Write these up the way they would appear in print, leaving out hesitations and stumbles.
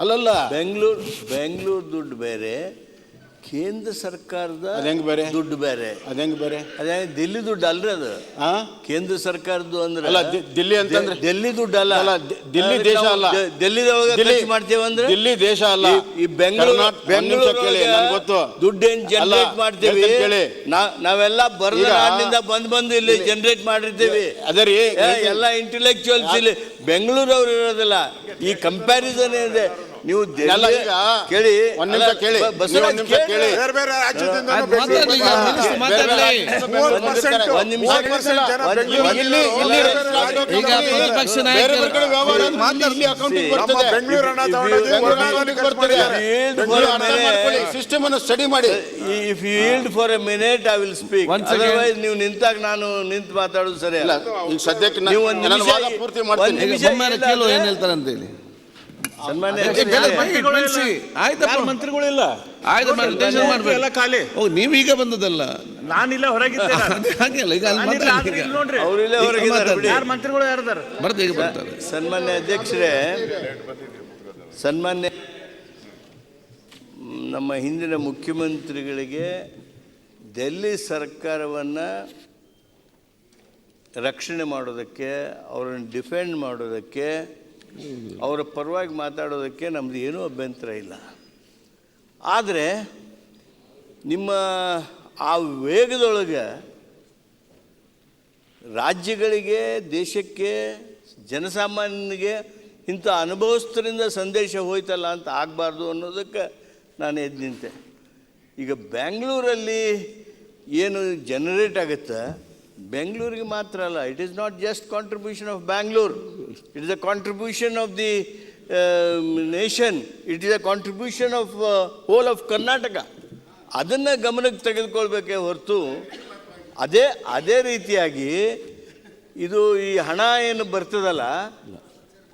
ಅಲ್ಲಲ್ಲ, ಬೆಂಗಳೂರು ದುಡ್ಡು ಬೇರೆ, ಕೇಂದ್ರ ಸರ್ಕಾರದ ಹೆಂಗ್ ಬೇರೆ ದುಡ್ಡು ಬೇರೆ. ಅದೇ ದಿಲ್ಲಿ ದುಡ್ಡು ಅಲ್ರಿ ಅದು. ಕೇಂದ್ರ ಸರ್ಕಾರದ್ದು ಅಂದ್ರೆ ಅಲ್ಲ, ದಿಲ್ಲಿ ಅಂತಂದ್ರೆ ದಿಲ್ಲಿ ದುಡ್ಡು ಅಲ್ಲ. ದಿಲ್ಲಿ ದೇಶ ಅಲ್ಲ. ದಿಲ್ಲಿದೊಳಗೆ ಮಾಡ್ತೇವೆ ಅಂದ್ರೆ ದಿಲ್ಲಿ ದೇಶ ಅಲ್ಲ. ಈ ಬೆಂಗಳೂರು ಗೊತ್ತು ದುಡ್ಡು ಏನ್ ಜನರೇಟ್ ಮಾಡ್ತೀವಿ ನಾವೆಲ್ಲ ಬರದ ನಾಡಿನಿಂದ ಬಂದು ಇಲ್ಲಿ ಜನರೇಟ್ ಮಾಡಿರ್ತೀವಿ. ಅದೇ ರೀ, ಎಲ್ಲ ಇಂಟೆಲೆಕ್ಚುಯಲ್ಸ್ ಇಲ್ಲಿ ಬೆಂಗಳೂರವ್ರು ಇರೋದಿಲ್ಲ. ಈ ಕಂಪ್ಯಾರಿಸನ್ ಇದೆ. ನೀವು ಕೇಳಿ, ಒಂದ್ ನಿಮಿಷ ಕೇಳಿ, ಬೇರೆ ಬೇರೆ ರಾಜ್ಯದಿಂದ ಸಿಸ್ಟಮ್ ಅನ್ನು ಸ್ಟಡಿ ಮಾಡಿ. If you yield for a minute I will speak. Otherwise ನೀವು ನಿಂತಾಗ ನಾನು ನಿಂತು ಮಾತಾಡೋದು ಸರಿ ಅಲ್ಲ. ಈಗ ಸದ್ಯಕ್ಕೆ ನೀವು ಪೂರ್ತಿ ಮಾಡ್ತೀನಿ. ಏನ್ ಹೇಳ್ತಾರೆ ಅಂತ ಹೇಳಿ. ಮಂತ್ರಿಗಳಿಲ್ಲ, ನೀವೀಗ ಬಂದದಲ್ಲ, ನಾನಿಲ್ಲ ಹೊರಗಿದ್ದೆ. ಮಂತ್ರಿಗಳು ಯಾರಿದ್ದಾರೆ? ಬರ್ತೀಗ ಬರ್ತಾರೆ. ಸನ್ಮಾನ್ಯ ಅಧ್ಯಕ್ಷರೇ, ಸನ್ಮಾನ್ಯ ನಮ್ಮ ಹಿಂದಿನ ಮುಖ್ಯಮಂತ್ರಿಗಳಿಗೆ ದೆಹಲಿ ಸರ್ಕಾರವನ್ನು ರಕ್ಷಣೆ ಮಾಡೋದಕ್ಕೆ, ಅವರನ್ನು ಡಿಫೆಂಡ್ ಮಾಡೋದಕ್ಕೆ, ಅವರ ಪರವಾಗಿ ಮಾತಾಡೋದಕ್ಕೆ ನಮ್ಮದು ಏನೂ ಅಭ್ಯಂತರ ಇಲ್ಲ. ಆದರೆ ನಿಮ್ಮ ಆ ವೇಗದೊಳಗೆ ರಾಜ್ಯಗಳಿಗೆ, ದೇಶಕ್ಕೆ, ಜನಸಾಮಾನ್ಯನಿಗೆ ಇಂಥ ಅನುಭವಸ್ಥರಿಂದ ಸಂದೇಶ ಹೋಯ್ತಲ್ಲ ಅಂತ ಆಗಬಾರ್ದು ಅನ್ನೋದಕ್ಕೆ ನಾನು ಎದ್ದು ನಿಂತೆ. ಈಗ ಬೆಂಗಳೂರಲ್ಲಿ ಏನು ಜನರೇಟ್ ಆಗುತ್ತೆ, ಬೆಂಗಳೂರಿಗೆ ಮಾತ್ರ ಅಲ್ಲ, it is not just contribution of Bangalore, it is a contribution of the nation, it is a contribution of whole of Karnataka. ಅದನ್ನು ಗಮನಕ್ಕೆ ತೆಗೆದುಕೊಳ್ಬೇಕೇ ಹೊರತು ಅದೇ ರೀತಿಯಾಗಿ ಇದು ಈ ಹಣ ಏನು ಬರ್ತದಲ್ಲ,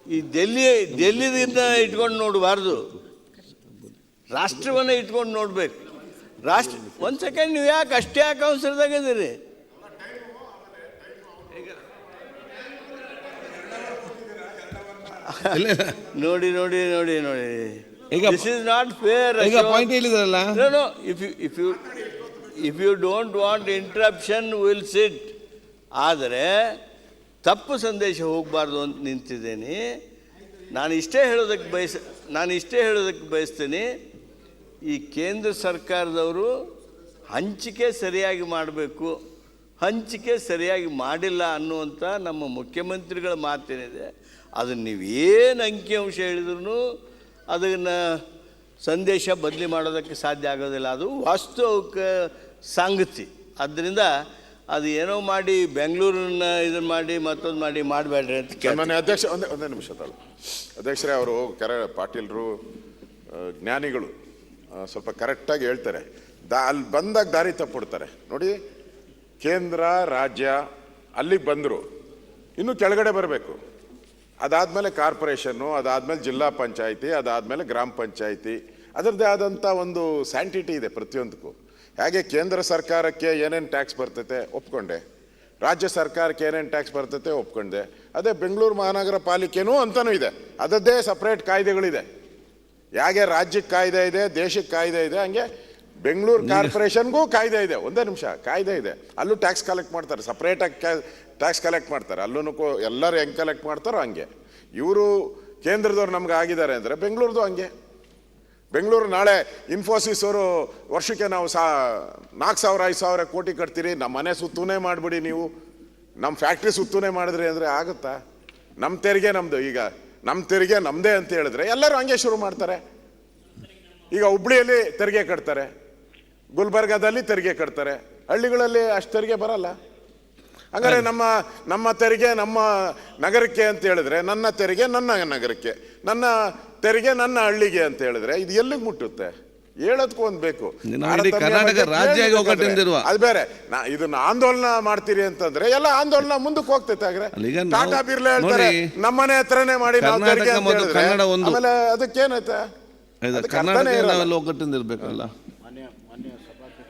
ಈ ದೆಲ್ಲಿದಿಂದ ಇಟ್ಕೊಂಡು ನೋಡಬಾರ್ದು, ರಾಷ್ಟ್ರವನ್ನು ಇಟ್ಕೊಂಡು ನೋಡ್ಬೇಕು. ಒಂದು ಸೆಕೆಂಡ್, ನೀವು ಅಷ್ಟೇ ಯಾಕೆ ಅವಸರದಾಗಿದ್ದೀರಿ? ನೋಡಿ, this is not fair. If you don't want interruption will sit. ಆದರೆ ತಪ್ಪು ಸಂದೇಶ ಹೋಗಬಾರ್ದು ಅಂತ ನಿಂತಿದ್ದೇನೆ. ನಾನು ಇಷ್ಟೇ ಹೇಳೋದಕ್ಕೆ ಬಯಸ್ತೀನಿ, ಈ ಕೇಂದ್ರ ಸರ್ಕಾರದವರು ಹಂಚಿಕೆ ಸರಿಯಾಗಿ ಮಾಡಬೇಕು, ಹಂಚಿಕೆ ಸರಿಯಾಗಿ ಮಾಡಿಲ್ಲ ಅನ್ನುವಂಥ ನಮ್ಮ ಮುಖ್ಯಮಂತ್ರಿಗಳ ಮಾತೇನಿದೆ, ಅದನ್ನು ನೀವೇನು ಅಂಕಿಅಂಶ ಹೇಳಿದ್ರು ಅದನ್ನು ಸಂದೇಶ ಬದಲಿ ಮಾಡೋದಕ್ಕೆ ಸಾಧ್ಯ ಆಗೋದಿಲ್ಲ. ಅದು ವಾಸ್ತವಿಕ ಸಂಗತಿ. ಆದ್ದರಿಂದ ಅದು ಏನೋ ಮಾಡಿ ಬೆಂಗಳೂರನ್ನ ಇದನ್ನು ಮಾಡಿ ಮತ್ತೊಂದು ಮಾಡಬೇಡ್ರಿ ಅಂತ ಕೇಳಿ. ಅಧ್ಯಕ್ಷ, ಒಂದೇ ನಿಮಿಷ ತಾಳು. ಅಧ್ಯಕ್ಷರೇ, ಅವರು ಪಾಟೀಲರು ಜ್ಞಾನಿಗಳು, ಸ್ವಲ್ಪ ಕರೆಕ್ಟಾಗಿ ಹೇಳ್ತಾರೆ. ಅಲ್ಲಿ ಬಂದಾಗ ದಾರಿ ತಪ್ಪಿಡ್ತಾರೆ ನೋಡಿ. ಕೇಂದ್ರ ರಾಜ್ಯ ಅಲ್ಲಿಗೆ ಬಂದರು, ಇನ್ನೂ ಕೆಳಗಡೆ ಬರಬೇಕು. ಅದಾದಮೇಲೆ ಕಾರ್ಪೊರೇಷನ್ನು, ಅದಾದಮೇಲೆ ಜಿಲ್ಲಾ ಪಂಚಾಯಿತಿ, ಅದಾದಮೇಲೆ ಗ್ರಾಮ ಪಂಚಾಯಿತಿ. ಅದರದ್ದೇ ಆದಂಥ ಒಂದು ಸ್ಯಾಂಟಿಟಿ ಇದೆ ಪ್ರತಿಯೊಂದಕ್ಕೂ. ಹೇಗೆ ಕೇಂದ್ರ ಸರ್ಕಾರಕ್ಕೆ ಏನೇನು ಟ್ಯಾಕ್ಸ್ ಬರ್ತೈತೆ ಒಪ್ಕೊಂಡೆ, ರಾಜ್ಯ ಸರ್ಕಾರಕ್ಕೆ ಏನೇನು ಟ್ಯಾಕ್ಸ್ ಬರ್ತೈತೆ ಒಪ್ಕೊಂಡೆ. ಅದೇ ಬೆಂಗಳೂರು ಮಹಾನಗರ ಪಾಲಿಕೆನೂ ಅಂತಲೂ ಇದೆ, ಅದರದ್ದೇ ಸಪ್ರೇಟ್ ಕಾಯ್ದೆಗಳಿದೆ. ಹೇಗೆ ರಾಜ್ಯಕ್ಕೆ ಕಾಯ್ದೆ ಇದೆ, ದೇಶಕ್ಕೆ ಕಾಯ್ದೆ ಇದೆ, ಹಂಗೆ ಬೆಂಗಳೂರು ಕಾರ್ಪೊರೇಷನ್ಗೂ ಕಾಯ್ದೆ ಇದೆ. ಒಂದೇ ನಿಮಿಷ, ಕಾಯ್ದೆ ಇದೆ. ಅಲ್ಲೂ ಟ್ಯಾಕ್ಸ್ ಕಲೆಕ್ಟ್ ಮಾಡ್ತಾರೆ, ಸಪ್ರೇಟಾಗಿ ಟ್ಯಾಕ್ಸ್ ಕಲೆಕ್ಟ್ ಮಾಡ್ತಾರೆ. ಅಲ್ಲೂ ಎಲ್ಲರೂ ಹೆಂಗೆ ಕಲೆಕ್ಟ್ ಮಾಡ್ತಾರೋ ಹಂಗೆ. ಇವರು ಕೇಂದ್ರದವ್ರು ನಮ್ಗೆ ಆಗಿದ್ದಾರೆ ಅಂದರೆ ಬೆಂಗಳೂರದು ಹಂಗೆ. ಬೆಂಗಳೂರು ನಾಳೆ ಇನ್ಫೋಸಿಸ್ ಅವರು ವರ್ಷಕ್ಕೆ ನಾವು 4,000-5,000 ಕೋಟಿ ಕಟ್ತೀರಿ, ನಮ್ಮ ಮನೆ ಸುತ್ತೂನೇ ಮಾಡಿಬಿಡಿ, ನೀವು ನಮ್ಮ ಫ್ಯಾಕ್ಟ್ರಿ ಸುತ್ತೂನೇ ಮಾಡಿದ್ರಿ ಅಂದರೆ ಆಗುತ್ತಾ? ನಮ್ಮ ತೆರಿಗೆ ನಮ್ಮದು, ಈಗ ನಮ್ಮ ತೆರಿಗೆ ನಮ್ಮದೇ ಅಂತ ಹೇಳಿದ್ರೆ ಎಲ್ಲರೂ ಹಂಗೆ ಶುರು ಮಾಡ್ತಾರೆ. ಈಗ ಹುಬ್ಳಿಯಲ್ಲಿ ತೆರಿಗೆ ಕಟ್ತಾರೆ, ಗುಲ್ಬರ್ಗಾದಲ್ಲಿ ತೆರಿಗೆ ಕಟ್ತಾರೆ, ಹಳ್ಳಿಗಳಲ್ಲಿ ಅಷ್ಟು ತೆರಿಗೆ ಬರಲ್ಲ. ಹಂಗಾರೆ ನಮ್ಮ ತೆರಿಗೆ ನಮ್ಮ ನಗರಕ್ಕೆ ಅಂತ ಹೇಳಿದ್ರೆ, ನನ್ನ ತೆರಿಗೆ ನನ್ನ ನಗರಕ್ಕೆ, ನನ್ನ ತೆರಿಗೆ ನನ್ನ ಹಳ್ಳಿಗೆ ಅಂತ ಹೇಳಿದ್ರೆ ಇದು ಎಲ್ಲಿಗೆ ಮುಟ್ಟುತ್ತೆ? ಹೇಳೋದಕ್ಕೂ ಒಂದು ಬೇಕು. ಅದು ಬೇರೆ. ಇದನ್ನ ಆಂದೋಲನ ಮಾಡ್ತೀರಿ ಅಂತಂದ್ರೆ ಎಲ್ಲ ಆಂದೋಲನ ಮುಂದಕ್ಕೆ ಹೋಗ್ತೈತೆ. ಆಗ್ರೆ ಟಾಟಾ ಬಿರ್ಲಾ ಹೇಳ್ತಾರೆ ನಮ್ಮನೆ ಹತ್ರನೇ ಮಾಡಿ ನಾವು ತೆರಿಗೆ ಅಂತ ಹೇಳಿದ್ರೆ ಆಮೇಲೆ ಅದಕ್ಕೇನೈತೆ? ಕರ್ನಾಟಕ ಒಗ್ಗಟ್ಟಿಂದ ಇರ್ಬೇಕಲ್ಲ.